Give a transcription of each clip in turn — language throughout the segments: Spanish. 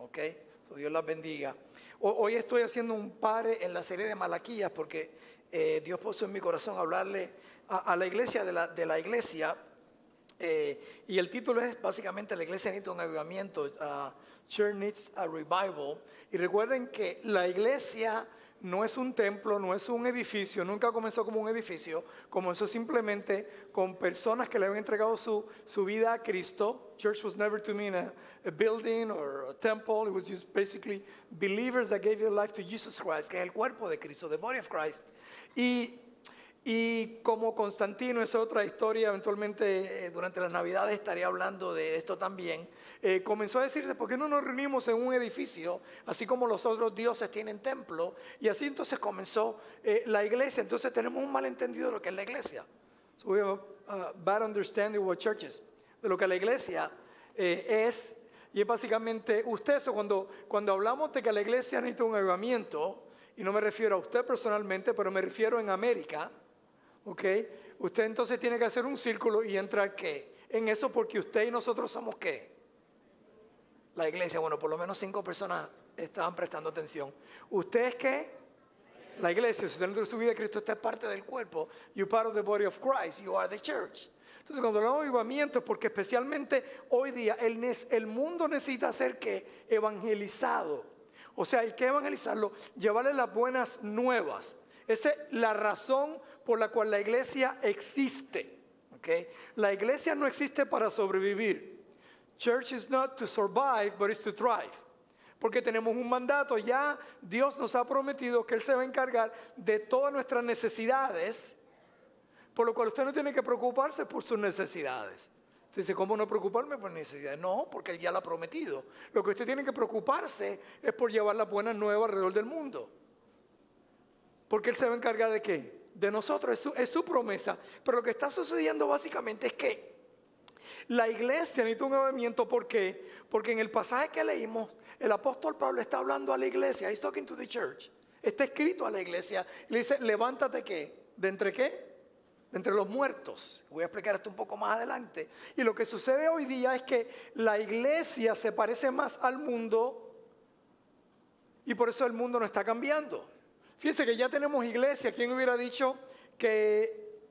¿ok? So, Dios las bendiga. Hoy estoy haciendo un pare en la serie de Malaquías porque Dios puso en mi corazón hablarle a la iglesia de la iglesia. Y el título es básicamente la iglesia necesita un avivamiento, Church Needs a Revival. Y recuerden que la iglesia no es un templo, no es un edificio, nunca comenzó como un edificio, comenzó simplemente con personas que le habían entregado su vida a Cristo. Church was never to mean a building or a temple, it was just basically believers that gave their life to Jesus Christ, que es el cuerpo de Cristo, the body of Christ. Y como Constantino, es otra historia, eventualmente durante las Navidades estaré hablando de esto también, comenzó a decirse, ¿por qué no nos reunimos en un edificio, así como los otros dioses tienen templo? Y así entonces comenzó la iglesia. Entonces tenemos un malentendido de lo que es la iglesia. So we have a bad understanding of what church is, de lo que la iglesia es. Y es básicamente usted, cuando hablamos de que la iglesia necesita un avivamiento, y no me refiero a usted personalmente, pero me refiero en América, ¿ok? Usted entonces tiene que hacer un círculo y entrar ¿qué? En eso, porque usted y nosotros somos ¿qué? La iglesia. Bueno, por lo menos 5 personas estaban prestando atención. ¿Usted es qué? La iglesia. Si usted dentro de su vida de Cristo, usted es parte del cuerpo. You're part of the body of Christ. You are the church. Entonces cuando hablamos de avivamiento es porque especialmente hoy día el mundo necesita ser ¿qué? Evangelizado. O sea, hay que evangelizarlo, llevarle las buenas nuevas. Esa es la razón por la cual la iglesia existe. ¿Okay? La iglesia no existe para sobrevivir. Church is not to survive, but it's to thrive. Porque tenemos un mandato, ya Dios nos ha prometido que Él se va a encargar de todas nuestras necesidades, por lo cual usted no tiene que preocuparse por sus necesidades. Usted dice, ¿cómo no preocuparme por necesidades? No, porque Él ya lo ha prometido. Lo que usted tiene que preocuparse es por llevar las buenas nuevas alrededor del mundo. Porque Él se va a encargar de ¿qué? De nosotros, es su promesa. Pero lo que está sucediendo básicamente es que la iglesia necesita un avivamiento. ¿Por qué? Porque en el pasaje que leímos, el apóstol Pablo está hablando a la iglesia. He's talking to the church. Está escrito a la iglesia. Le dice, levántate ¿qué? ¿De entre qué? De entre los muertos. Voy a explicar esto un poco más adelante. Y lo que sucede hoy día es que la iglesia se parece más al mundo y por eso el mundo no está cambiando. Fíjense que ya tenemos iglesia. ¿Quién hubiera dicho que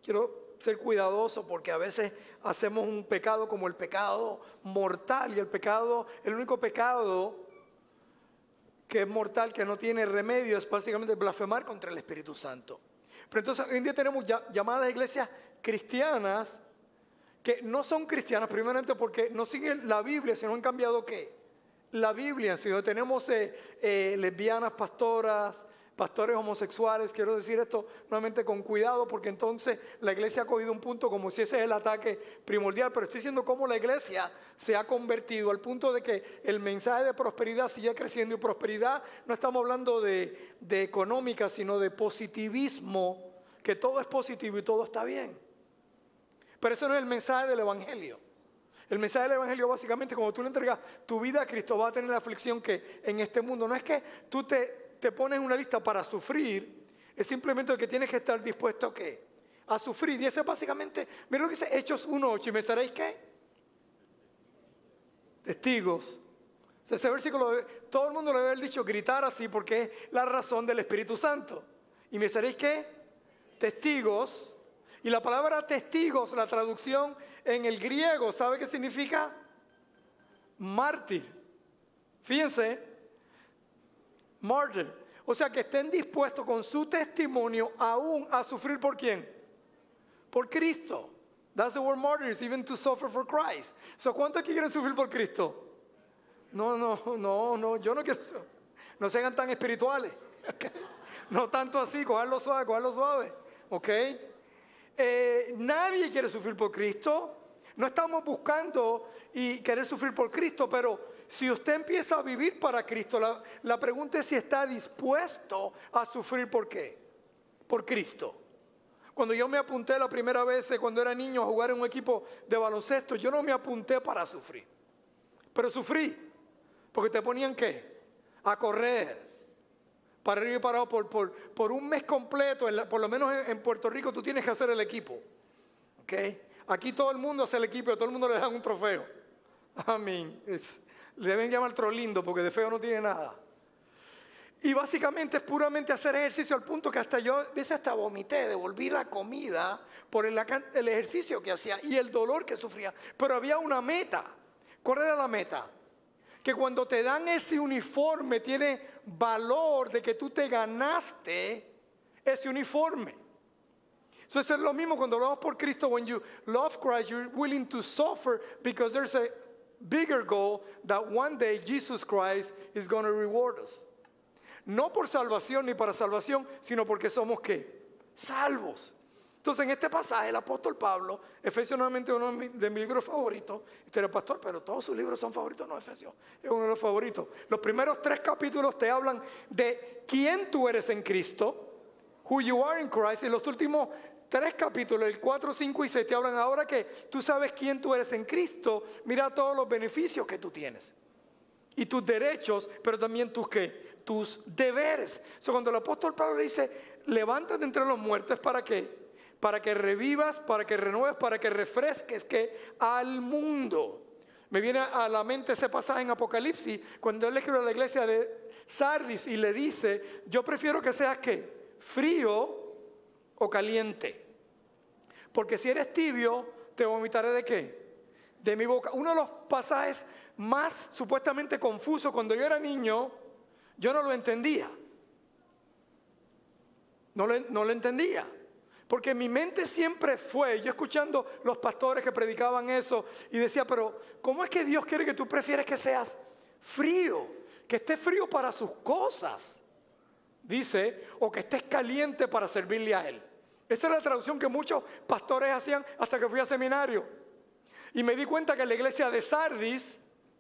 quiero ser cuidadoso porque a veces hacemos un pecado como el pecado mortal? Y el único pecado que es mortal, que no tiene remedio, es básicamente blasfemar contra el Espíritu Santo. Pero entonces hoy en día tenemos llamadas iglesias cristianas que no son cristianas, primeramente porque no siguen la Biblia, sino han cambiado ¿qué? La Biblia, sino tenemos lesbianas, pastores homosexuales. Quiero decir esto nuevamente con cuidado, porque entonces la iglesia ha cogido un punto como si ese es el ataque primordial, pero estoy diciendo cómo la iglesia se ha convertido al punto de que el mensaje de prosperidad sigue creciendo. Y prosperidad no estamos hablando de económica, sino de positivismo, que todo es positivo y todo está bien. Pero eso no es el mensaje del evangelio. El mensaje del evangelio básicamente, cuando tú le entregas tu vida a Cristo, vas a tener la aflicción que en este mundo no es que tú te pones una lista para sufrir, es simplemente que tienes que estar dispuesto ¿qué? A sufrir. Y ese es básicamente, mira lo que dice Hechos 1:8, ¿y me seréis qué? Testigos. O sea, ese versículo, todo el mundo lo debe haber dicho, gritar así, porque es la razón del Espíritu Santo. ¿Y me seréis qué? Testigos. Y la palabra testigos, la traducción en el griego, ¿sabe qué significa? Mártir. Fíjense. Martyr. O sea, que estén dispuestos con su testimonio aún a sufrir ¿por quién? Por Cristo. That's the word martyrs, even to suffer for Christ. So, ¿cuántos aquí quieren sufrir por Cristo? No, yo no quiero. No sean tan espirituales. No tanto así, cogerlo suave. ¿Ok? Nadie quiere sufrir por Cristo. No estamos buscando y querer sufrir por Cristo, pero si usted empieza a vivir para Cristo, la pregunta es si está dispuesto a sufrir ¿por qué? Por Cristo. Cuando yo me apunté la primera vez, cuando era niño, a jugar en un equipo de baloncesto, yo no me apunté para sufrir, pero sufrí, porque te ponían ¿qué? A correr, para ir parado por un mes completo. Por lo menos en Puerto Rico tú tienes que hacer el equipo. ¿Okay? Aquí todo el mundo hace el equipo, a todo el mundo le dan un trofeo. I mean, Le deben llamar trolindo porque de feo no tiene nada. Y básicamente es puramente hacer ejercicio al punto que hasta yo a veces hasta vomité, devolví la comida por el ejercicio que hacía y el dolor que sufría. Pero había una meta. ¿Cuál era la meta? Que cuando te dan ese uniforme tiene valor de que tú te ganaste ese uniforme. So, eso es lo mismo cuando hablamos por Cristo. When you love Christ, you're willing to suffer because there's a bigger goal that one day Jesus Christ is going to reward us. No por salvación ni para salvación, sino porque somos ¿qué? Salvos. Entonces en este pasaje el apóstol Pablo, Efesios nuevamente uno de mis libros favoritos, usted era pastor, pero todos sus libros son favoritos, no Efesios, es uno de los favoritos. Los primeros 3 capítulos te hablan de quién tú eres en Cristo, who you are in Christ, y los últimos 3 capítulos, el 4, 5 y 6, te hablan ahora que tú sabes quién tú eres en Cristo, mira todos los beneficios que tú tienes. Y tus derechos, pero también tus ¿qué? Tus deberes. Cuando el apóstol Pablo dice, levántate entre los muertos, ¿para qué? Para que revivas, para que renueves, para que refresques ¿qué? Al mundo. Me viene a la mente ese pasaje en Apocalipsis, cuando él le escribe a la iglesia de Sardis y le dice, yo prefiero que seas ¿qué? Frío o caliente. Porque si eres tibio, te vomitaré ¿de qué? De mi boca. Uno de los pasajes más supuestamente confusos cuando yo era niño, yo no lo entendía. No lo entendía. Porque mi mente siempre fue, yo escuchando los pastores que predicaban eso, y decía, pero ¿cómo es que Dios quiere que tú prefieres que seas frío? Que estés frío para sus cosas, dice, o que estés caliente para servirle a Él. Esa es la traducción que muchos pastores hacían hasta que fui a seminario. Y me di cuenta que en la iglesia de Sardis,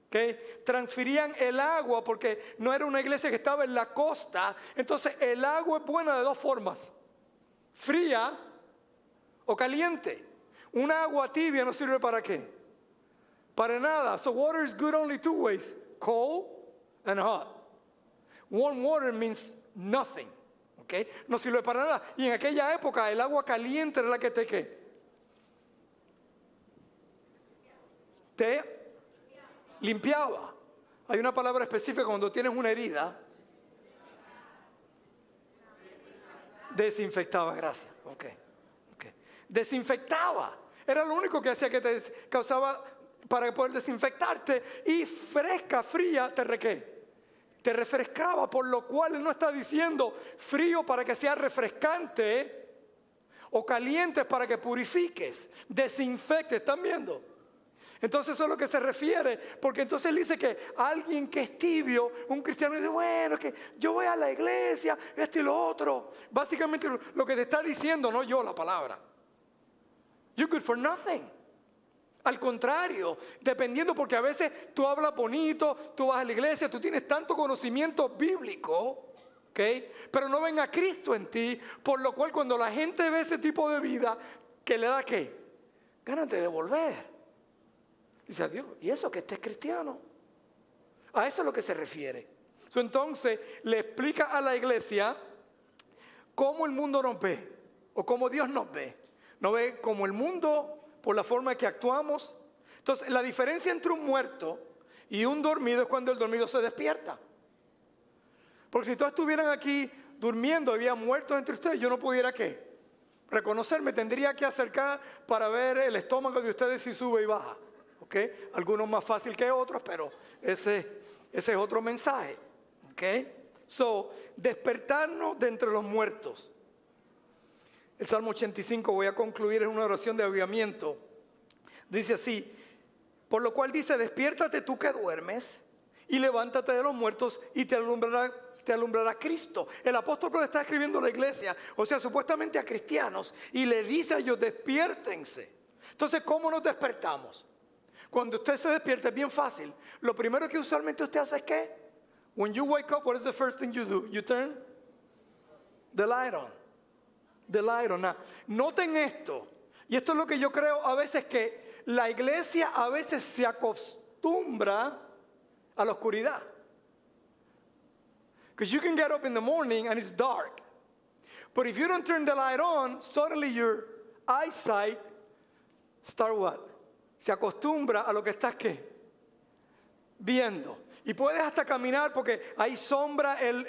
que transferían el agua porque no era una iglesia que estaba en la costa. Entonces el agua es buena de 2 formas, fría o caliente. Una agua tibia no sirve para qué, para nada. So water is good only 2 ways, cold and hot. Warm water means nothing, okay? No sirve para nada. Y en aquella época el agua caliente era la que te limpiaba. Hay una palabra específica cuando tienes una herida. Desinfectaba, gracias. Okay. Desinfectaba. Era lo único que hacía que te causaba para poder desinfectarte. Y fresca, fría, te refrescaba. Por lo cual él no está diciendo frío para que sea refrescante o caliente para que purifiques, desinfectes. ¿Están viendo? Entonces eso es lo que se refiere, porque entonces él dice que alguien que es tibio, un cristiano dice, bueno, que yo voy a la iglesia, esto y lo otro. Básicamente lo que te está diciendo, no yo la palabra. You're good for nothing. Al contrario, dependiendo, porque a veces tú hablas bonito, tú vas a la iglesia, tú tienes tanto conocimiento bíblico, ¿okay? Pero no ven a Cristo en ti, por lo cual cuando la gente ve ese tipo de vida, ¿qué le da qué? Ganas de devolver. Dice a Dios, ¿y eso que este es cristiano? A eso es lo que se refiere. Entonces le explica a la iglesia cómo el mundo nos ve, o cómo Dios nos ve. Nos ve como el mundo por la forma en que actuamos. Entonces la diferencia entre un muerto y un dormido es cuando el dormido se despierta. Porque si todos estuvieran aquí durmiendo, había muertos entre ustedes, yo no pudiera ¿qué? Reconocerme, tendría que acercar para ver el estómago de ustedes si sube y baja. Okay. Algunos más fácil que otros, pero ese es otro mensaje. Okay. So, despertarnos de entre los muertos. El Salmo 85, voy a concluir, es una oración de avivamiento. Dice así, por lo cual dice, despiértate tú que duermes y levántate de los muertos y te alumbrará Cristo. El apóstol Pablo está escribiendo a la iglesia, o sea, supuestamente a cristianos, y le dice a ellos, despiértense. Entonces, ¿cómo nos despertamos? Cuando usted se despierta es bien fácil. Lo primero que usualmente usted hace es ¿qué? When you wake up, what is the first thing you do? You turn the light on. The light on. Now, noten esto. Y esto es lo que yo creo a veces, que la iglesia a veces se acostumbra a la oscuridad. Because you can get up in the morning and it's dark. But if you don't turn the light on, suddenly your eyesight start what? Se acostumbra a lo que estás ¿qué? viendo. Y puedes hasta caminar porque hay sombra en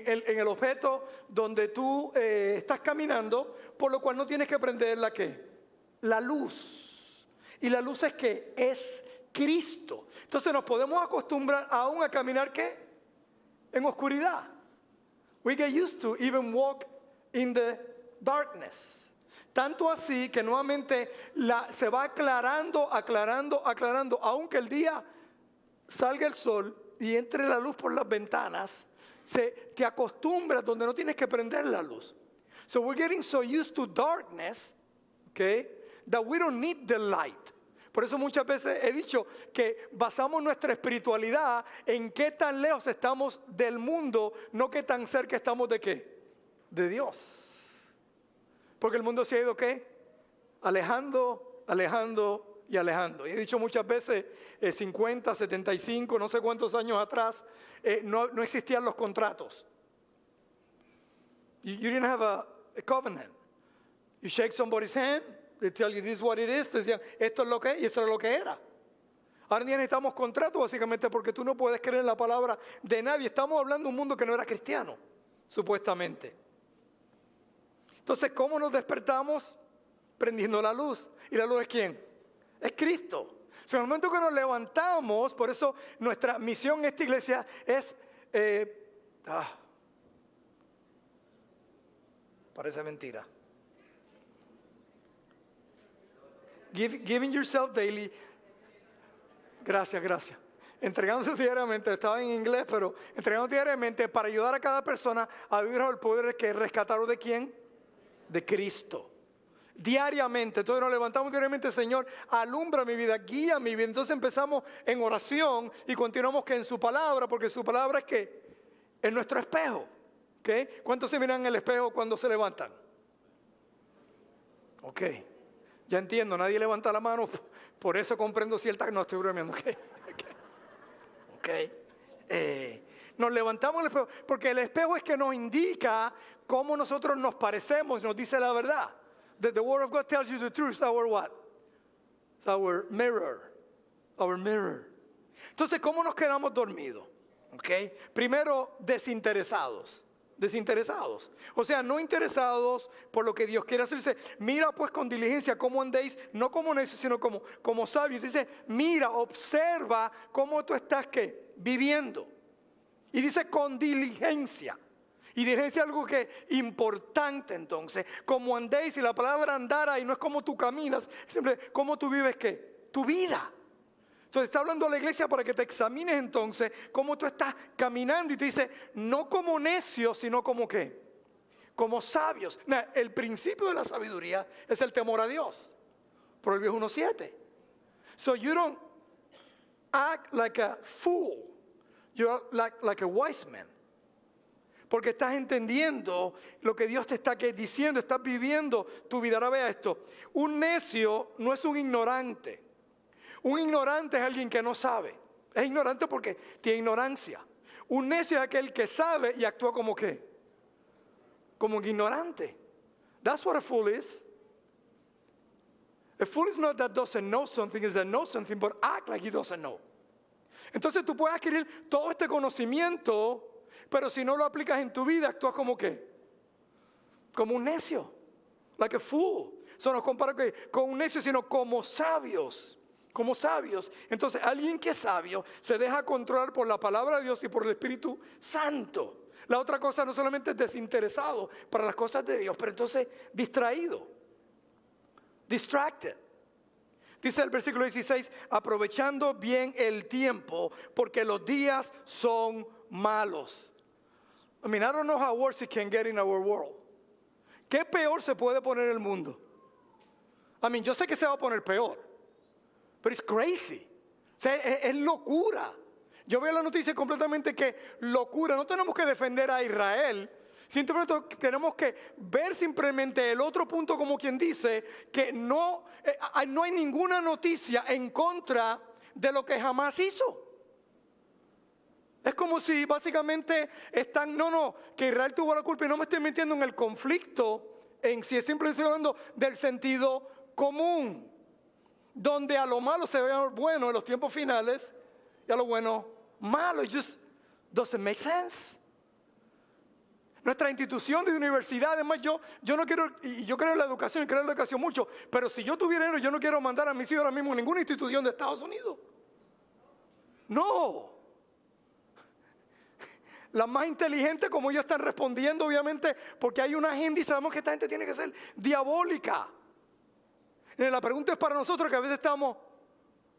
el objeto donde tú estás caminando, por lo cual no tienes que prender la ¿qué? La luz. Y la luz es ¿qué? Es Cristo. Entonces nos podemos acostumbrar aún a caminar ¿qué? En oscuridad. We get used to even walk in the darkness. Tanto así que nuevamente se va aclarando, aunque el día salga el sol y entre la luz por las ventanas, te acostumbras donde no tienes que prender la luz. So we're getting so used to darkness, okay, that we don't need the light. Por eso muchas veces he dicho que basamos nuestra espiritualidad en qué tan lejos estamos del mundo, no qué tan cerca estamos de qué, de Dios. Porque el mundo se ha ido ¿qué? Alejando y alejando. Y he dicho muchas veces, 50, 75, no sé cuántos años atrás, no existían los contratos. You didn't have a covenant. You shake somebody's hand, they tell you this is what it is, te decían esto es lo que es y esto es lo que era. Ahora ya necesitamos contratos básicamente porque tú no puedes creer en la palabra de nadie. Estamos hablando de un mundo que no era cristiano, supuestamente. Entonces, ¿cómo nos despertamos? Prendiendo la luz. ¿Y la luz es quién? Es Cristo. O sea, en el momento que nos levantamos, por eso nuestra misión en esta iglesia es... parece mentira. Giving yourself daily. Gracias. Entregando diariamente, estaba en inglés, pero entregando diariamente para ayudar a cada persona a vivir bajo el poder que rescataron de quién? De Cristo. Diariamente, entonces nos levantamos diariamente, Señor, alumbra mi vida, guía mi vida. Entonces empezamos en oración y continuamos que en su palabra, porque su palabra es que es nuestro espejo. ¿Okay? ¿Cuántos se miran en el espejo cuando se levantan? Ok, ya entiendo, nadie levanta la mano, por eso comprendo ciertas, no estoy bromeando. Nos levantamos en el espejo, porque el espejo es que nos indica cómo nosotros nos parecemos, nos dice la verdad. The word of God tells you the truth. It's our what? It's our mirror. Our mirror. Entonces, ¿cómo nos quedamos dormidos? Okay. Primero, desinteresados. O sea, no interesados por lo que Dios quiere hacerse. Mira pues con diligencia cómo andéis, no como necios, sino como sabios. Dice, mira, observa cómo tú estás ¿qué? Viviendo. Y dice con diligencia. Y diligencia es algo que es importante entonces. Como andéis, y la palabra andar ahí no es como tú caminas, es simplemente cómo tú vives ¿qué? Tu vida. Entonces está hablando a la iglesia para que te examines entonces cómo tú estás caminando y te dice, no como necios, sino como ¿qué? Como sabios. El principio de la sabiduría es el temor a Dios. Proverbios 1:7. So you don't act like a fool. You act like a wise man. Porque estás entendiendo lo que Dios te está diciendo, estás viviendo tu vida. Ahora vea esto. Un necio no es un ignorante. Un ignorante es alguien que no sabe. Es ignorante porque tiene ignorancia. Un necio es aquel que sabe y actúa como ¿qué? Como un ignorante. That's what a fool is. A fool is not that doesn't know something, is that knows something, but act like he doesn't know. Entonces tú puedes adquirir todo este conocimiento, pero si no lo aplicas en tu vida, actúas como ¿qué? Como un necio. Like a fool. Eso no compara con un necio, sino como sabios. Como sabios. Entonces, alguien que es sabio se deja controlar por la palabra de Dios y por el Espíritu Santo. La otra cosa no solamente es desinteresado para las cosas de Dios, pero entonces distraído. Distracted. Dice el versículo 16, aprovechando bien el tiempo, porque los días son malos. I mean, I don't know how worse it can get in our world. ¿Qué peor se puede poner el mundo? I mean, yo sé que se va a poner peor, pero it's crazy. O sea, es locura. Yo veo la noticia completamente que locura. No tenemos que defender a Israel. Simplemente tenemos que ver simplemente el otro punto, como quien dice que no hay ninguna noticia en contra de lo que jamás hizo. Es como si básicamente están, que Israel tuvo la culpa y no me estoy metiendo en el conflicto en sí, es simplemente hablando del sentido común, donde a lo malo se ve bueno en los tiempos finales y a lo bueno malo. It just doesn't make sense. Nuestra institución de universidad, además yo no quiero, y yo creo en la educación, y creo en la educación mucho, pero si yo tuviera dinero, yo no quiero mandar a mis hijos ahora mismo a ninguna institución de Estados Unidos. No. Las más inteligentes, como ellos están respondiendo, obviamente, porque hay una agenda y sabemos que esta gente tiene que ser diabólica. La pregunta es para nosotros que a veces estamos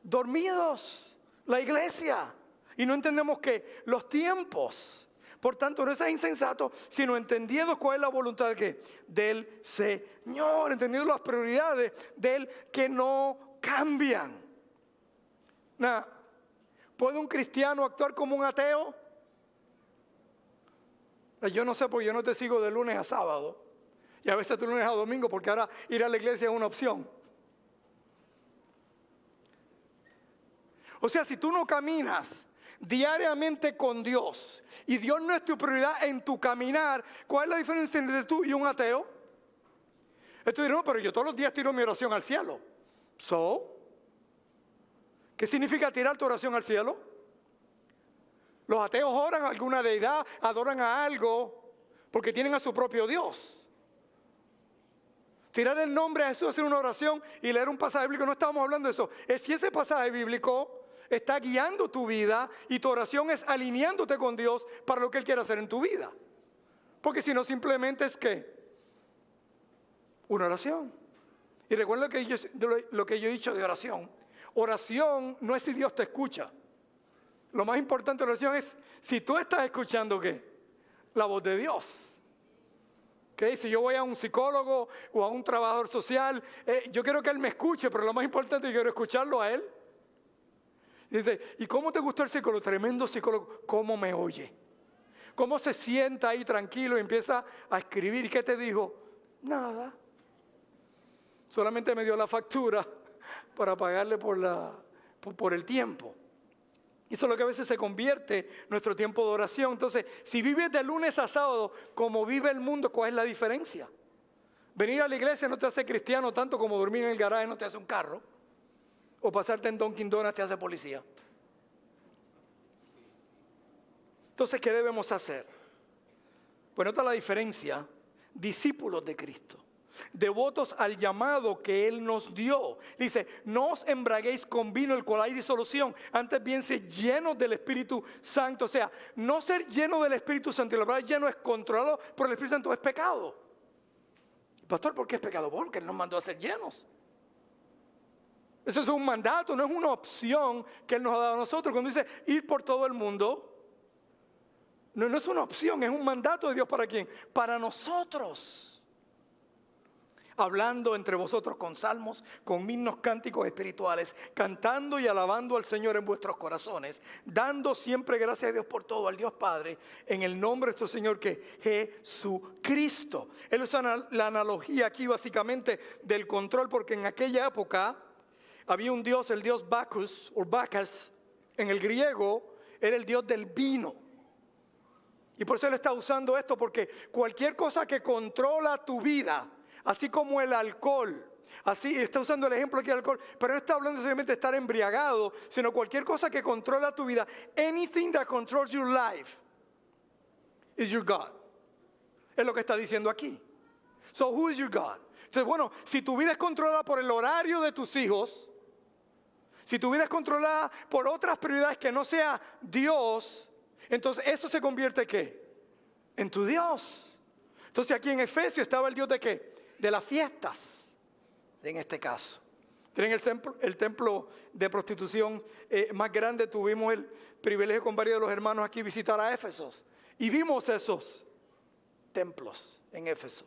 dormidos, la iglesia, y no entendemos que los tiempos, por tanto, no es insensato, sino entendiendo cuál es la voluntad del Señor, entendiendo las prioridades de Él que no cambian. ¿Puede un cristiano actuar como un ateo? Yo no sé, porque yo no te sigo de lunes a sábado, y a veces de lunes a domingo, porque ahora ir a la iglesia es una opción. O sea, si tú no caminas diariamente con Dios y Dios no es tu prioridad en tu caminar, ¿cuál es la diferencia entre tú y un ateo? Esto dirá, no, pero yo todos los días tiro mi oración al cielo. ¿Qué significa tirar tu oración al cielo? Los ateos oran a alguna deidad, adoran a algo porque tienen a su propio Dios. Tirar el nombre a Jesús, hacer una oración y leer un pasaje bíblico, no estamos hablando de eso. Es si ese pasaje bíblico está guiando tu vida y tu oración es alineándote con Dios para lo que Él quiere hacer en tu vida. Porque si no, simplemente es que una oración. Y recuerda lo que yo he dicho de oración. Oración no es si Dios te escucha. Lo más importante de la oración es si tú estás escuchando ¿qué? La voz de Dios. ¿Okay? Si yo voy a un psicólogo o a un trabajador social, yo quiero que Él me escuche, pero lo más importante es que quiero escucharlo a Él. Y dice, ¿y cómo te gustó el psicólogo? Tremendo psicólogo. ¿Cómo me oye? ¿Cómo se sienta ahí tranquilo y empieza a escribir? ¿Y qué te dijo? Nada. Solamente me dio la factura para pagarle por el tiempo. Y eso es lo que a veces se convierte nuestro tiempo de oración. Entonces, si vives de lunes a sábado como vive el mundo, ¿cuál es la diferencia? Venir a la iglesia no te hace cristiano tanto como dormir en el garaje no te hace un carro. O pasarte en Dunkin' Donuts te hace policía. Entonces, ¿qué debemos hacer? Pues nota la diferencia. Discípulos de Cristo, devotos al llamado que Él nos dio. Dice, no os embraguéis con vino, el cual hay disolución. Antes bien, sed llenos del Espíritu Santo. O sea, no ser lleno del Espíritu Santo, y la palabra lleno es controlado por el Espíritu Santo, es pecado. Pastor, ¿por qué es pecado? Porque Él nos mandó a ser llenos. Eso es un mandato, no es una opción que Él nos ha dado a nosotros. Cuando dice ir por todo el mundo, no es una opción, es un mandato de Dios. ¿Para quién? Para nosotros. Hablando entre vosotros con salmos, con himnos, cánticos espirituales, cantando y alabando al Señor en vuestros corazones, dando siempre gracias a Dios por todo, al Dios Padre, en el nombre de nuestro Señor que Jesucristo. Él usa la analogía aquí básicamente del control, porque en aquella época había un dios, el dios Bacchus, o Bacchus, en el griego, era el dios del vino. Y por eso él está usando esto, porque cualquier cosa que controla tu vida, así como el alcohol, así está usando el ejemplo aquí del alcohol, pero no está hablando simplemente de estar embriagado, sino cualquier cosa que controla tu vida. Anything that controls your life is your God. Es lo que está diciendo aquí. So who is your God? Entonces, bueno, si tu vida es controlada por el horario de tus hijos, si tu vida es controlada por otras prioridades que no sea Dios, entonces eso se convierte ¿qué? En tu Dios. Entonces aquí en Efesios estaba el Dios de ¿qué? De las fiestas, en este caso. Tienen el templo de prostitución más grande. Tuvimos el privilegio con varios de los hermanos aquí visitar a Éfeso. Y vimos esos templos en Éfeso.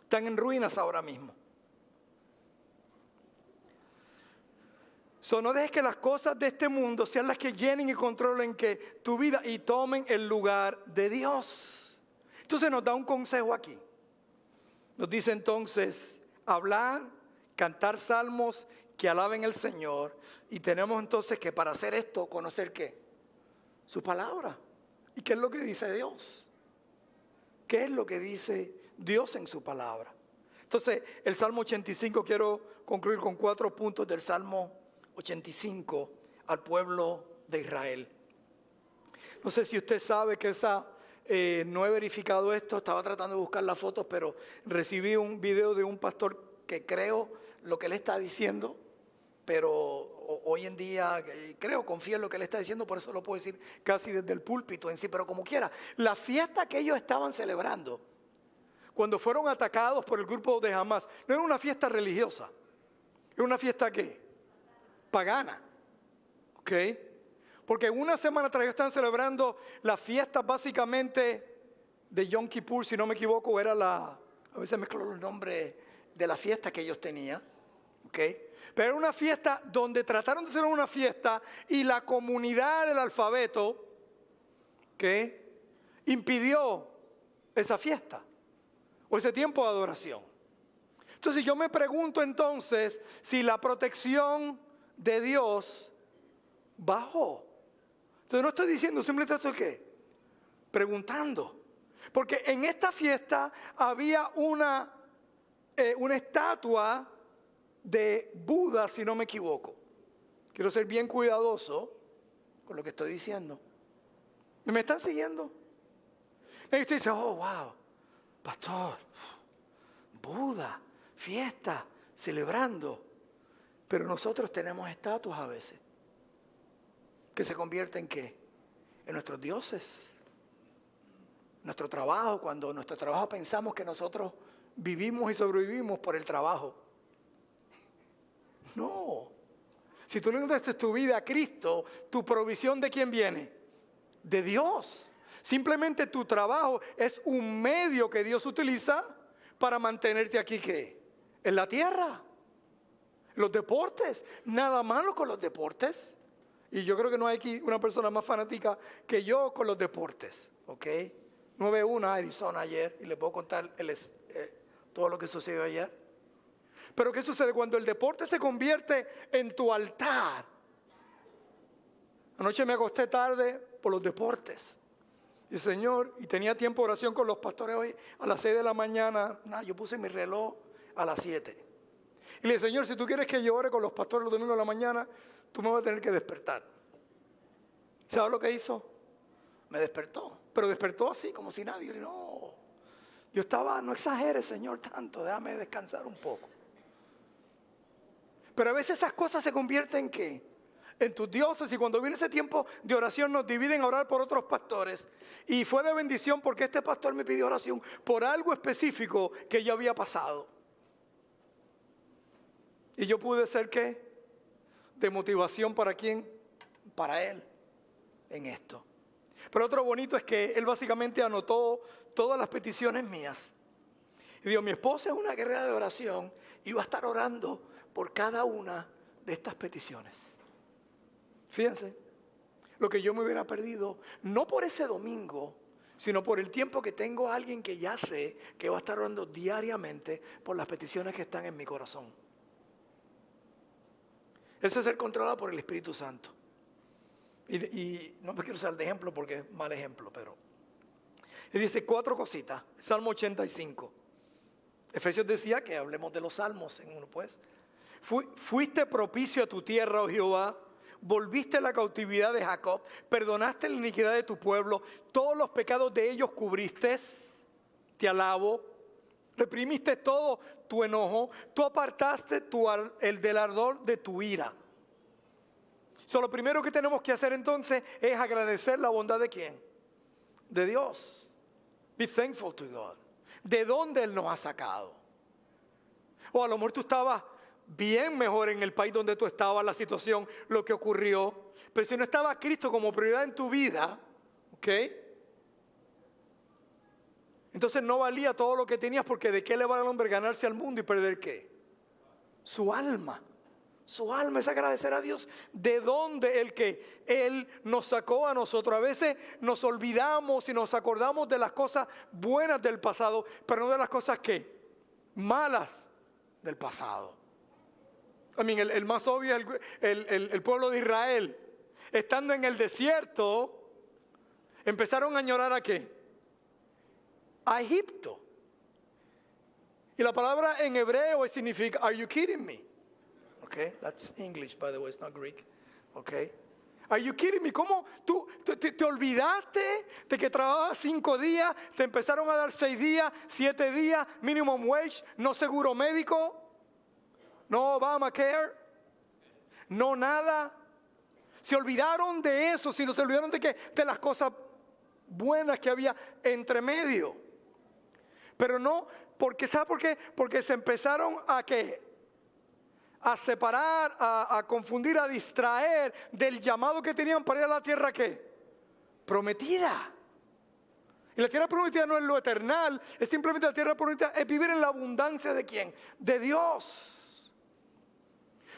Están en ruinas ahora mismo. No dejes que las cosas de este mundo sean las que llenen y controlen tu vida y tomen el lugar de Dios. Entonces nos da un consejo aquí. Nos dice entonces hablar, cantar salmos que alaben al Señor. Y tenemos entonces que para hacer esto conocer ¿qué? Su palabra. ¿Y qué es lo que dice Dios? ¿Qué es lo que dice Dios en su palabra? Entonces el Salmo 85, quiero concluir con 4 puntos del Salmo 85 al pueblo de Israel. No sé si usted sabe que no he verificado esto, estaba tratando de buscar las fotos, pero recibí un video de un pastor que creo lo que él está diciendo, pero hoy en día confío en lo que él está diciendo, por eso lo puedo decir casi desde el púlpito en sí, pero como quiera, la fiesta que ellos estaban celebrando cuando fueron atacados por el grupo de Hamás, no era una fiesta religiosa, era una fiesta ¿qué? Pagana, ¿ok? Porque una semana atrás ellos están celebrando la fiesta básicamente de Yom Kippur, si no me equivoco, a veces mezclo los nombres de la fiesta que ellos tenían, ¿ok? Pero era una fiesta donde trataron de hacer una fiesta y la comunidad del alfabeto, ¿ok?, impidió esa fiesta o ese tiempo de adoración. Entonces yo me pregunto entonces si la protección de Dios bajó. Entonces no estoy diciendo, simplemente estoy ¿qué? Preguntando. Porque en esta fiesta había una estatua de Buda, si no me equivoco. Quiero ser bien cuidadoso con lo que estoy diciendo. ¿Me están siguiendo? Y usted dice, oh, wow, pastor, Buda, fiesta, celebrando. Pero nosotros tenemos estatuas a veces que se convierten ¿en qué? En nuestros dioses. Nuestro trabajo, cuando nuestro trabajo pensamos que nosotros vivimos y sobrevivimos por el trabajo. No. Si tú le entregaste tu vida a Cristo, tu provisión ¿de quién viene? De Dios. Simplemente tu trabajo es un medio que Dios utiliza para mantenerte aquí ¿qué? En la tierra. Los deportes, nada malo con los deportes. Y yo creo que no hay aquí una persona más fanática que yo con los deportes, ¿ok? 9-1 a Arizona ayer y le puedo contar todo lo que sucedió ayer. Pero ¿qué sucede? Cuando el deporte se convierte en tu altar. Anoche me acosté tarde por los deportes. Y Señor, y tenía tiempo de oración con los pastores hoy a las 6 de la mañana. Yo puse mi reloj a las 7. Y le dije, Señor, si tú quieres que yo ore con los pastores los domingos de la mañana, tú me vas a tener que despertar. ¿Sabes lo que hizo? Me despertó. Pero despertó así, como si nadie. No. Yo estaba, no exageres, Señor, tanto. Déjame descansar un poco. Pero a veces esas cosas se convierten ¿en qué? En tus dioses. Y cuando viene ese tiempo de oración nos dividen a orar por otros pastores. Y fue de bendición porque este pastor me pidió oración por algo específico que ya había pasado. Y yo pude ser ¿qué? De motivación para quién? Para él en esto. Pero otro bonito es que él básicamente anotó todas las peticiones mías. Y dijo, mi esposa es una guerrera de oración y va a estar orando por cada una de estas peticiones. Fíjense, lo que yo me hubiera perdido, no por ese domingo, sino por el tiempo que tengo a alguien que ya sé que va a estar orando diariamente por las peticiones que están en mi corazón. Eso es ser controlado por el Espíritu Santo. Y no me quiero usar de ejemplo porque es mal ejemplo, pero... Y dice 4 cositas. Salmo 85. Efesios decía que hablemos de los salmos en uno, pues. Fuiste propicio a tu tierra, oh Jehová. Volviste la cautividad de Jacob. Perdonaste la iniquidad de tu pueblo. Todos los pecados de ellos cubriste. Te alabo. Reprimiste todo tu enojo. Tú apartaste el del ardor de tu ira. Lo primero que tenemos que hacer entonces es agradecer la bondad de ¿quién? De Dios. Be thankful to God. ¿De dónde Él nos ha sacado? O a lo mejor tú estabas bien mejor en el país donde tú estabas, la situación, lo que ocurrió. Pero si no estaba Cristo como prioridad en tu vida, ¿ok? Entonces no valía todo lo que tenías, porque ¿de qué le vale al hombre ganarse al mundo y perder qué? Su alma. Su alma es agradecer a Dios de dónde Él nos sacó a nosotros. A veces nos olvidamos y nos acordamos de las cosas buenas del pasado, pero no de las cosas ¿qué? Malas del pasado. El más obvio es el pueblo de Israel. Estando en el desierto, empezaron a añorar ¿a qué? A Egipto. Y la palabra en hebreo significa, are you kidding me? Okay, that's English, by the way, it's not Greek. ¿Ok? Are you kidding me? ¿Cómo tú te olvidaste de que trabajabas 5 días, te empezaron a dar 6 días, 7 días, minimum wage, no seguro médico, no Obamacare, no nada? Se olvidaron de eso, se olvidaron de las cosas buenas que había entre medio. Pero no, porque ¿sabe por qué? Porque se empezaron a ¿qué? A separar, a confundir, a distraer del llamado que tenían para ir a la tierra ¿qué? Prometida. Y la tierra prometida no es lo eternal, es simplemente la tierra prometida, es vivir en la abundancia ¿de quién? De Dios.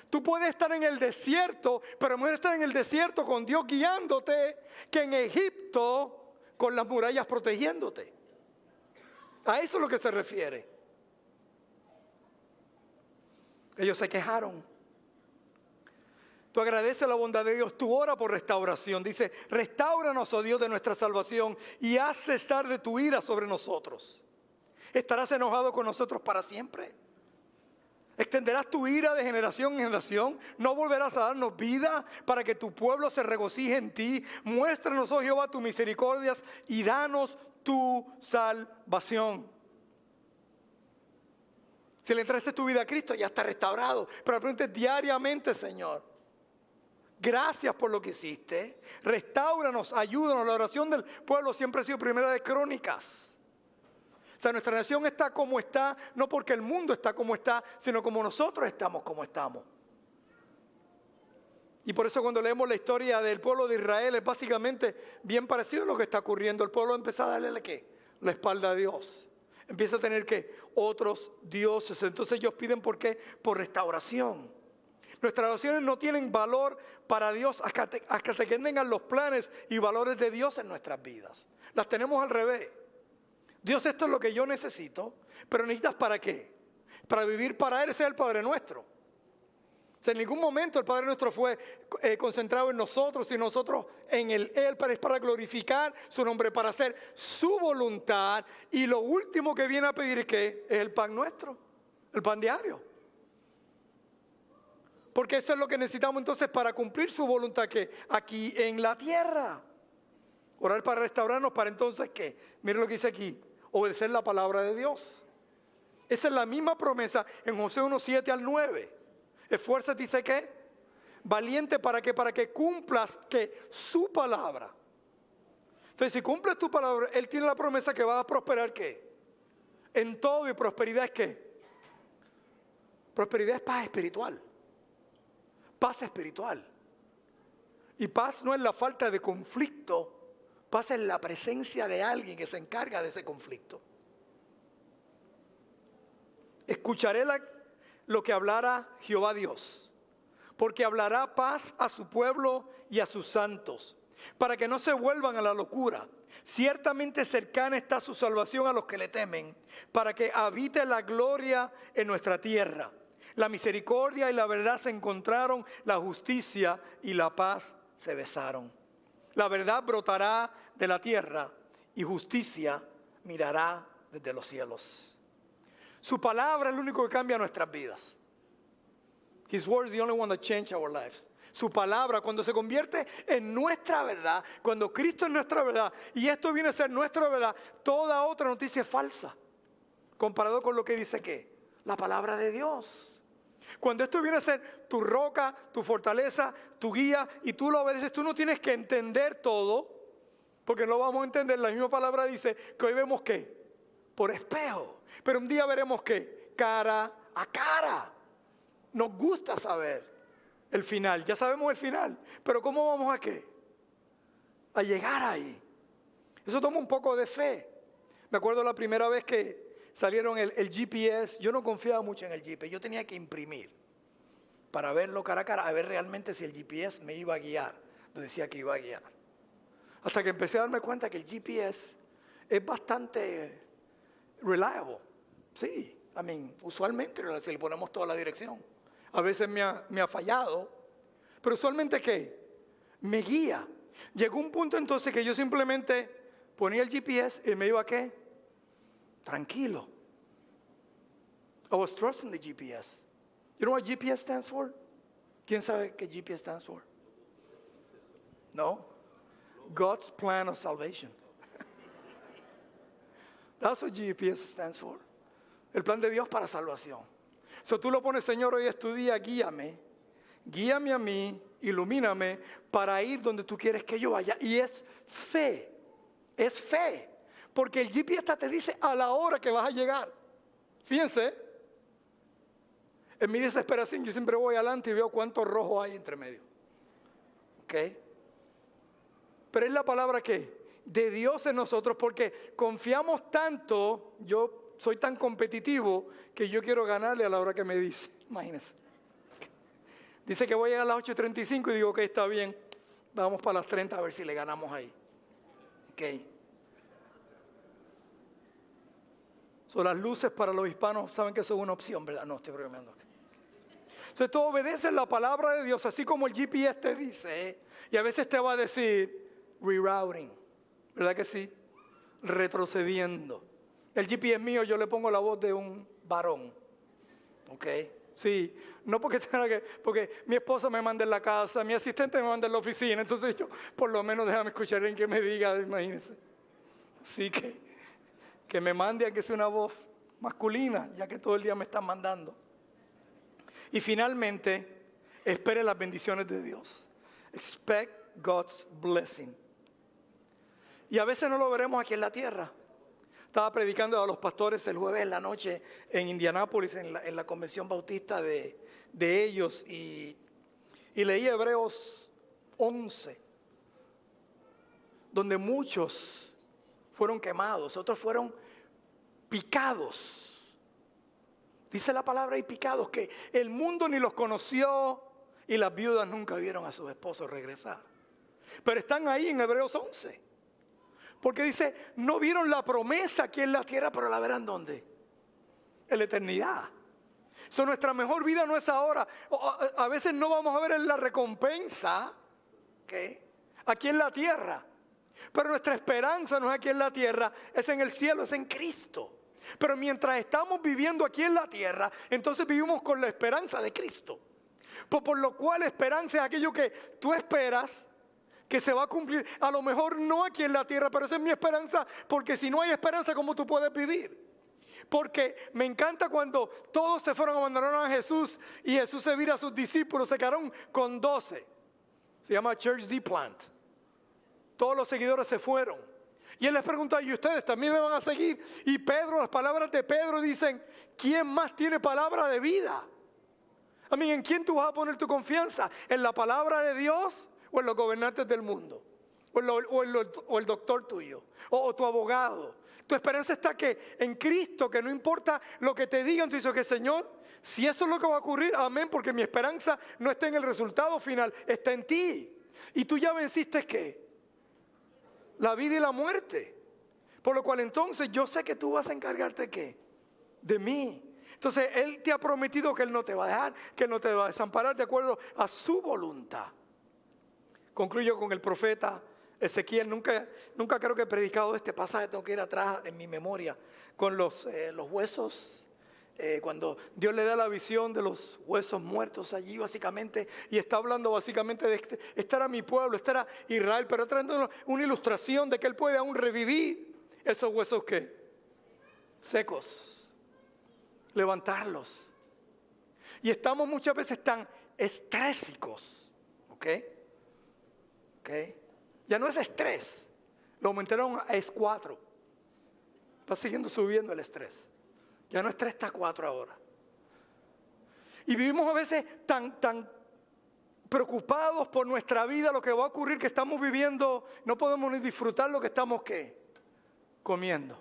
Tú puedes estar en el desierto, pero mejor estar en el desierto con Dios guiándote que en Egipto con las murallas protegiéndote. A eso es lo que se refiere. Ellos se quejaron. Tú agradeces la bondad de Dios, tú ora por restauración. Dice, restáuranos, oh Dios, de nuestra salvación y haz cesar de tu ira sobre nosotros. ¿Estarás enojado con nosotros para siempre? ¿Extenderás tu ira de generación en generación? ¿No volverás a darnos vida para que tu pueblo se regocije en ti? Muéstranos, oh Jehová, tus misericordias y danos tu salvación. Si le entregaste tu vida a Cristo, ya está restaurado. Pero pregunte diariamente, Señor, gracias por lo que hiciste. Restáuranos, ayúdanos. La oración del pueblo siempre ha sido primera de Crónicas. O sea, nuestra nación está como está, no porque el mundo está como está, sino como nosotros estamos como estamos. Y por eso cuando leemos la historia del pueblo de Israel es básicamente bien parecido a lo que está ocurriendo. El pueblo empieza a darle ¿qué? La espalda a Dios. Empieza a tener ¿qué? Otros dioses. Entonces ellos piden ¿por qué? Por restauración. Nuestras oraciones no tienen valor para Dios hasta que tengan los planes y valores de Dios en nuestras vidas. Las tenemos al revés. Dios, esto es lo que yo necesito, pero necesitas ¿para qué? Para vivir para Él, ese es el Padre Nuestro. O sea, en ningún momento el Padre Nuestro fue concentrado en nosotros y nosotros en Él. Es para glorificar su nombre, para hacer su voluntad. Y lo último que viene a pedir ¿qué? Es el pan nuestro, el pan diario. Porque eso es lo que necesitamos entonces para cumplir su voluntad que aquí en la tierra. Orar para restaurarnos, para entonces ¿qué? Mire lo que dice aquí. Obedecer la palabra de Dios. Esa es la misma promesa en Josué 1:7 al 9. Esfuérzate, dice que valiente para que cumplas que su palabra. Entonces, si cumples tu palabra, Él tiene la promesa que va a prosperar ¿qué? En todo, y prosperidad es ¿qué? Prosperidad es paz espiritual. Paz espiritual. Y paz no es la falta de conflicto. Paz es la presencia de alguien que se encarga de ese conflicto. Escucharé lo que hablara Jehová Dios, porque hablará paz a su pueblo y a sus santos, para que no se vuelvan a la locura. Ciertamente cercana está su salvación a los que le temen, para que habite la gloria en nuestra tierra. La misericordia y la verdad se encontraron, la justicia y la paz se besaron. La verdad brotará de la tierra y justicia mirará desde los cielos. Su palabra es lo único que cambia nuestras vidas. His word is the only one that changes our lives. Su palabra, cuando se convierte en nuestra verdad, cuando Cristo es nuestra verdad, y esto viene a ser nuestra verdad, toda otra noticia es falsa, comparado con lo que dice ¿qué? La palabra de Dios. Cuando esto viene a ser tu roca, tu fortaleza, tu guía, y tú lo obedeces, tú no tienes que entender todo, porque no vamos a entender. La misma palabra dice que hoy vemos ¿qué? Por espejo, pero un día veremos ¿qué? Cara a cara. Nos gusta saber el final, ya sabemos el final, pero ¿cómo vamos a qué? A llegar ahí. Eso toma un poco de fe. Me acuerdo la primera vez que salieron el GPS, yo no confiaba mucho en el GPS, yo tenía que imprimir para verlo cara a cara, a ver realmente si el GPS me iba a guiar, donde decía que iba a guiar. Hasta que empecé a darme cuenta que el GPS es bastante reliable. Sí, usualmente si le ponemos toda la dirección. A veces me ha fallado, pero usualmente ¿qué? Me guía. Llegó un punto entonces que yo simplemente ponía el GPS y me iba a ¿qué? Tranquilo. I was trusting the GPS. You know what GPS stands for? ¿Quién sabe qué GPS stands for? No. God's plan of salvation. That's what GPS stands for. El plan de Dios para salvación. So tú lo pones, Señor, hoy es tu día, guíame. Guíame a mí, ilumíname para ir donde tú quieres que yo vaya. Y es fe. Es fe. Porque el GPS te dice a la hora que vas a llegar. Fíjense. En mi desesperación yo siempre voy adelante y veo cuántos rojos hay entre medio. ¿Ok? Pero es la palabra que de Dios en nosotros, porque confiamos tanto, yo soy tan competitivo que yo quiero ganarle a la hora que me dice. Imagínense. Dice que voy a llegar a las 8:35 y digo que está bien, vamos para las 30 a ver si le ganamos ahí. Ok. Son las luces para los hispanos, saben que eso es una opción, ¿verdad? No, estoy bromeando. Entonces tú obedeces la palabra de Dios, así como el GPS te dice, y a veces te va a decir rerouting, ¿verdad que sí? Retrocediendo. El GPS mío yo le pongo la voz de un varón, ¿ok? Sí, no porque tenga que, porque mi esposa me manda en la casa, mi asistente me manda en la oficina, entonces yo por lo menos déjame escuchar en que me diga, imagínense. Así que me mande a que sea una voz masculina, ya que todo el día me están mandando. Y finalmente, espere las bendiciones de Dios. Expect God's blessing. Y a veces no lo veremos aquí en la tierra. Estaba predicando a los pastores el jueves en la noche en Indianápolis, en la convención bautista de ellos, y leí Hebreos 11, donde muchos fueron quemados, otros fueron picados. Dice la palabra y picados, que el mundo ni los conoció y las viudas nunca vieron a sus esposos regresar. Pero están ahí en Hebreos 11. Porque dice, no vieron la promesa aquí en la tierra, pero la verán ¿dónde? En la eternidad. Nuestra mejor vida no es ahora. A veces no vamos a ver la recompensa, ¿okay?, aquí en la tierra. Pero nuestra esperanza no es aquí en la tierra, es en el cielo, es en Cristo. Pero mientras estamos viviendo aquí en la tierra, entonces vivimos con la esperanza de Cristo. Por lo cual esperanza es aquello que tú esperas que se va a cumplir. A lo mejor no aquí en la tierra, pero esa es mi esperanza, porque si no hay esperanza, ¿cómo tú puedes vivir? Porque me encanta cuando todos se fueron, abandonaron a Jesús y Jesús se vira a sus discípulos, se quedaron con 12. Se llama Church D Plant. Todos los seguidores se fueron. Y él les pregunta, ¿y ustedes también me van a seguir? Y Pedro, las palabras de Pedro dicen, ¿quién más tiene palabra de vida? ¿En quién tú vas a poner tu confianza? ¿En la palabra de Dios o en los gobernantes del mundo? ¿O el doctor tuyo? ¿O tu abogado? Tu esperanza está que en Cristo, que no importa lo que te digan, tú dices que Señor, si eso es lo que va a ocurrir, amén, porque mi esperanza no está en el resultado final, está en ti. Y tú ya venciste, ¿qué? La vida y la muerte. Por lo cual entonces yo sé que tú vas a encargarte, ¿qué? De mí. Entonces Él te ha prometido que Él no te va a dejar, que Él no te va a desamparar de acuerdo a su voluntad. Concluyo con el profeta Ezequiel. Nunca creo que he predicado este pasaje, tengo que ir atrás en mi memoria, con los huesos. Cuando Dios le da la visión de los huesos muertos allí básicamente, y está hablando básicamente de este era mi pueblo, este era Israel, pero trayendo una ilustración de que Él puede aún revivir esos huesos que secos, levantarlos. Y estamos muchas veces tan estrésicos, ¿ok? Ya no es estrés, lo aumentaron a es 4. Va siguiendo subiendo el estrés. Ya no es 3, está 4 ahora. Y vivimos a veces tan preocupados por nuestra vida, lo que va a ocurrir, que estamos viviendo, no podemos ni disfrutar lo que estamos, ¿qué? Comiendo.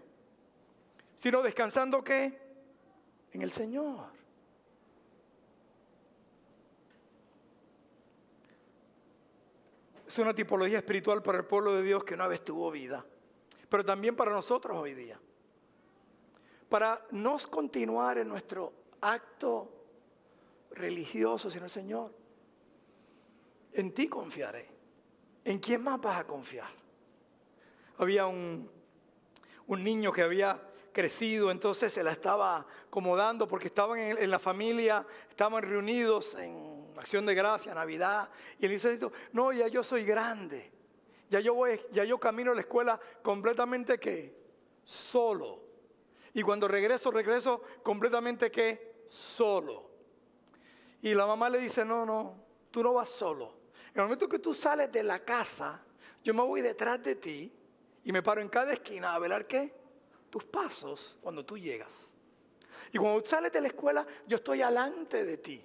Sino descansando, ¿qué? En el Señor. Es una tipología espiritual para el pueblo de Dios que una vez tuvo vida, pero también para nosotros hoy día. Para no continuar en nuestro acto religioso, sino el Señor, en ti confiaré. ¿En quién más vas a confiar? Había un niño que había crecido, entonces se la estaba acomodando porque estaban en la familia, estaban reunidos en Acción de Gracia, Navidad. Y él dice esto, no, ya yo soy grande. Ya yo camino a la escuela completamente ¿qué? Solo. Y cuando regreso completamente ¿qué? Solo. Y la mamá le dice, no, tú no vas solo. En el momento que tú sales de la casa, yo me voy detrás de ti y me paro en cada esquina a velar ¿qué? Tus pasos cuando tú llegas. Y cuando tú sales de la escuela, yo estoy alante de ti.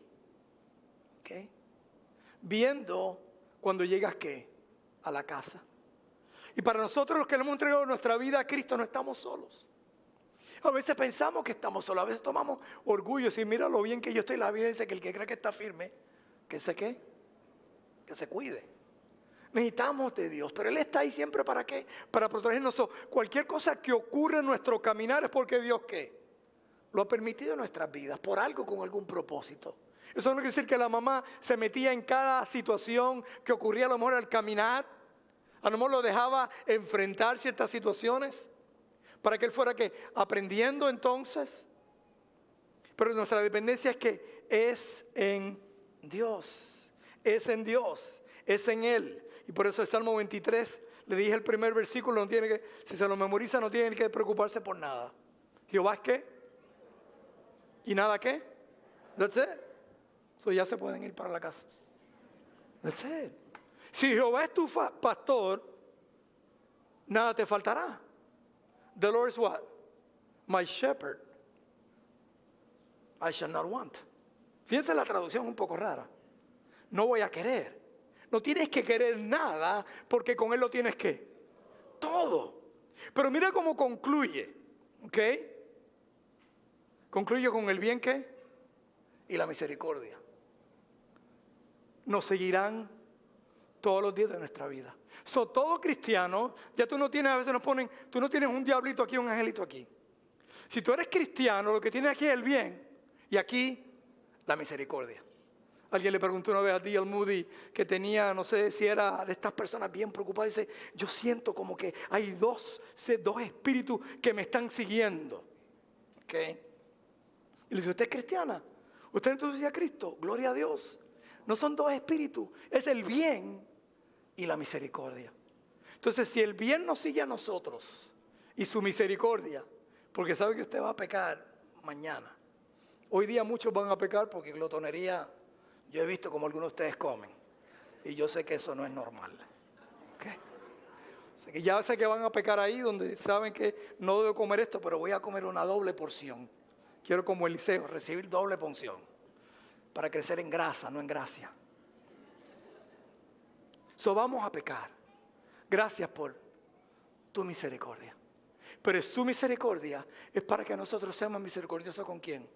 ¿Ok? Viendo cuando llegas ¿qué? A la casa. Y para nosotros los que le hemos entregado nuestra vida a Cristo no estamos solos. A veces pensamos que estamos solos, a veces tomamos orgullo y decir, mira lo bien que yo estoy. La Biblia dice que el que cree que está firme, que se ¿qué? Que se cuide. Necesitamos de Dios, pero Él está ahí siempre ¿para qué? Para protegernos. Cualquier cosa que ocurre en nuestro caminar es porque Dios ¿qué? Lo ha permitido en nuestras vidas, por algo, con algún propósito. Eso no quiere decir que la mamá se metía en cada situación que ocurría a lo mejor al caminar. A lo mejor lo dejaba enfrentar ciertas situaciones para que él fuera ¿qué? Aprendiendo entonces. Pero nuestra dependencia es que es en Dios, es en Dios, es en Él. Y por eso el Salmo 23, le dije el primer versículo, si se lo memoriza no tienen que preocuparse por nada. Jehová es ¿qué? ¿Y nada qué? That's it. So ya se pueden ir para la casa. That's it. Si Jehová es tu pastor, nada te faltará. The Lord is what? My shepherd. I shall not want. Fíjense la traducción un poco rara. No voy a querer. No tienes que querer nada porque con Él lo tienes ¿qué? Todo. Pero mira cómo concluye. ¿Ok? Concluye con el bien ¿qué? Y la misericordia. Nos seguirán todos los días de nuestra vida. Todo cristiano, ya tú no tienes, a veces nos ponen, tú no tienes un diablito aquí, un angelito aquí. Si tú eres cristiano, lo que tienes aquí es el bien y aquí la misericordia. Alguien le preguntó una vez a D.L. Moody que tenía, no sé si era de estas personas bien preocupadas, dice, yo siento como que hay dos espíritus que me están siguiendo. ¿Ok? Y le dice, ¿usted es cristiana? ¿Usted introduce a Cristo? Gloria a Dios. No son dos espíritus, es el bien y la misericordia. Entonces, si el bien nos sigue a nosotros y su misericordia, porque sabe que usted va a pecar mañana. Hoy día muchos van a pecar porque glotonería, yo he visto como algunos de ustedes comen. Y yo sé que eso no es normal. ¿Okay? O sea que ya sé que van a pecar ahí donde saben que no debo comer esto, pero voy a comer una doble porción. Quiero como Eliseo, recibir doble porción para crecer en grasa, no en gracia. Vamos a pecar. Gracias por tu misericordia. Pero su misericordia es para que nosotros seamos misericordiosos ¿con quién?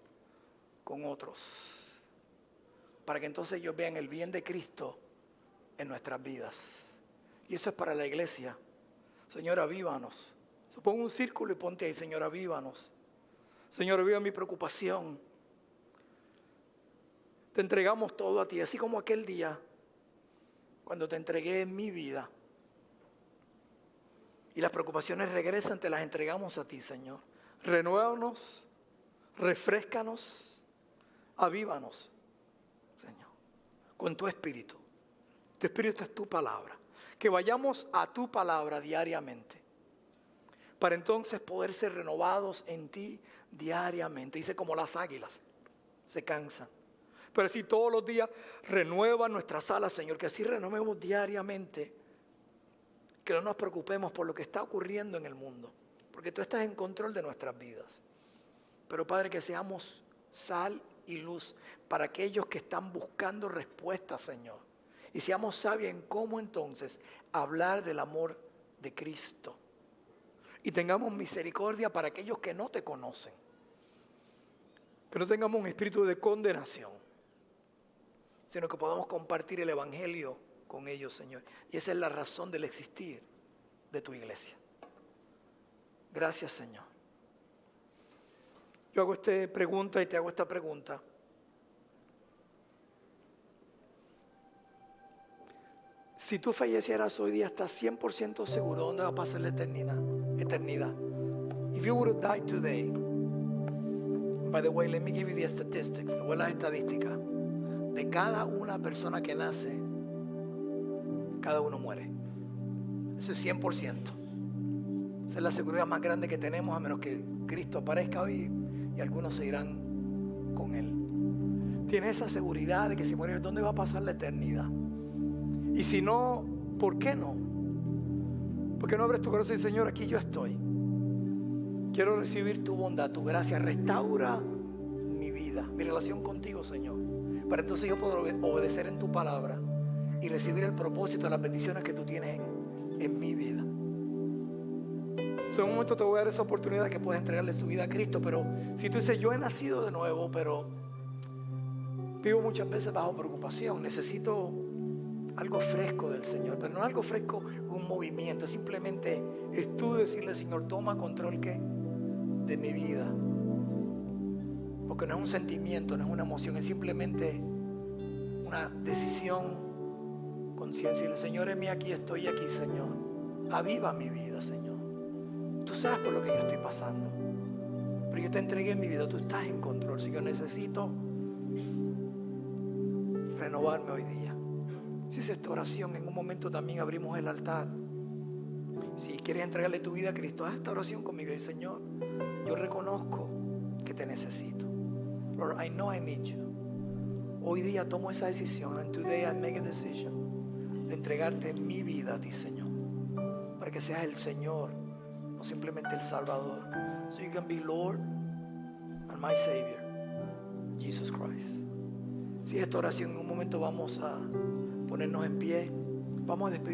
Con otros. Para que entonces ellos vean el bien de Cristo en nuestras vidas. Y eso es para la iglesia. Señor, avívanos. Pon un círculo y ponte ahí, Señor, avívanos. Señor, aviva mi preocupación. Te entregamos todo a ti, así como aquel día cuando te entregué mi vida. Y las preocupaciones regresan, te las entregamos a ti, Señor. Renuévanos, refréscanos, avívanos, Señor, con tu espíritu. Tu espíritu es tu palabra. Que vayamos a tu palabra diariamente. Para entonces poder ser renovados en ti diariamente. Dice como las águilas se cansan. Pero así todos los días renueva nuestras alas, Señor. Que así renovemos diariamente. Que no nos preocupemos por lo que está ocurriendo en el mundo. Porque tú estás en control de nuestras vidas. Pero Padre, que seamos sal y luz para aquellos que están buscando respuestas, Señor. Y seamos sabios en cómo entonces hablar del amor de Cristo. Y tengamos misericordia para aquellos que no te conocen. Que no tengamos un espíritu de condenación, sino que podamos compartir el evangelio con ellos, Señor. Y esa es la razón del existir de tu iglesia. Gracias, Señor. Yo hago esta pregunta y te hago esta pregunta. Si tú fallecieras hoy día, ¿estás 100% seguro dónde va a pasar la eternidad? If you would have died today, by the way, let me give you the statistics. Te voy a las estadísticas. de cada una persona que nace, cada uno muere. Eso es 100%. Esa es la seguridad más grande que tenemos, a menos que Cristo aparezca hoy y algunos se irán con Él. Tienes esa seguridad de que si mueres, ¿dónde va a pasar la eternidad? Y si no, ¿por qué no? ¿Por qué no abres tu corazón y dices, Señor, aquí yo estoy? Quiero recibir tu bondad, tu gracia. Restaura mi vida, mi relación contigo, Señor. Para entonces yo poder obedecer en tu palabra y recibir el propósito de las bendiciones que tú tienes en mi vida. En un momento te voy a dar esa oportunidad que puedes entregarle tu vida a Cristo. Pero si tú dices, yo he nacido de nuevo, pero vivo muchas veces bajo preocupación, necesito algo fresco del Señor, pero no algo fresco, un movimiento, simplemente es tú decirle, Señor, toma control de mi vida, porque no es un sentimiento, no es una emoción, es simplemente una decisión, conciencia. Y el Señor, en mí aquí estoy, aquí, Señor, aviva mi vida, Señor. Tú sabes por lo que yo estoy pasando, pero yo te entregué mi vida, tú estás en control. Si yo necesito renovarme hoy día. Si es esta oración, en un momento también abrimos el altar. Si quieres entregarle tu vida a Cristo, haz esta oración conmigo y Señor, yo reconozco que te necesito. Lord, I know I need you. Hoy día tomo esa decisión, and today I make a decision, de entregarte mi vida a ti, Señor, para que seas el Señor, no simplemente el Salvador. So you can be Lord and my Savior, Jesus Christ. Si es esta oración, en un momento vamos a ponernos en pie, vamos a despedir.